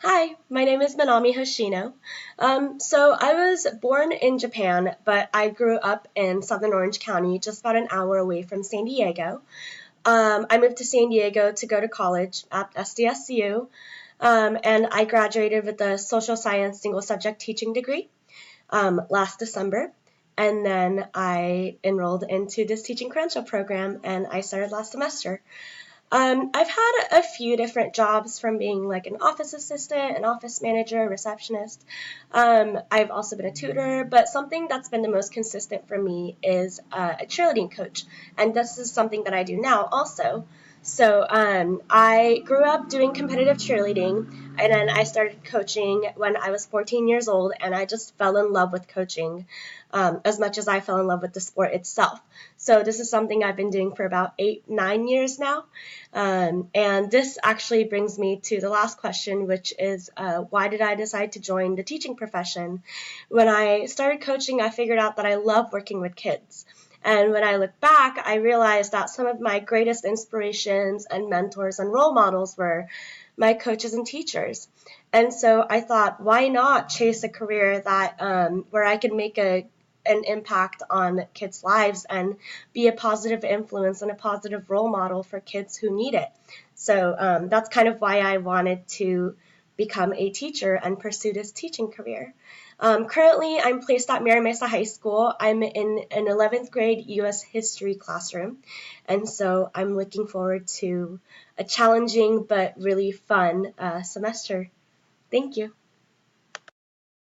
Hi, my name is Manami Hoshino. So I was born in Japan, but I grew up in Southern Orange County, just about an hour away from San Diego. I moved to San Diego to go to college at SDSU, and I graduated with a social science single subject teaching degree last December. And then I enrolled into this teaching credential program, and I started last semester. I've had a few different jobs from being like an office assistant, an office manager, receptionist. I've also been a tutor, but something that's been the most consistent for me is a cheerleading coach. And this is something that I do now also. So I grew up doing competitive cheerleading, and then I started coaching when I was 14 years old, and I just fell in love with coaching as much as I fell in love with the sport itself. So this is something I've been doing for about 8, 9 years now. And this actually brings me to the last question, which is why did I decide to join the teaching profession? When I started coaching, I figured out that I love working with kids. And when I look back, I realized that some of my greatest inspirations and mentors and role models were my coaches and teachers. And so I thought, why not chase a career that where I could make an impact on kids' lives and be a positive influence and a positive role model for kids who need it. So that's kind of why I wanted to become a teacher and pursue this teaching career. Currently, I'm placed at Mira Mesa High School. I'm in an 11th grade U.S. history classroom, and so I'm looking forward to a challenging but really fun semester. Thank you.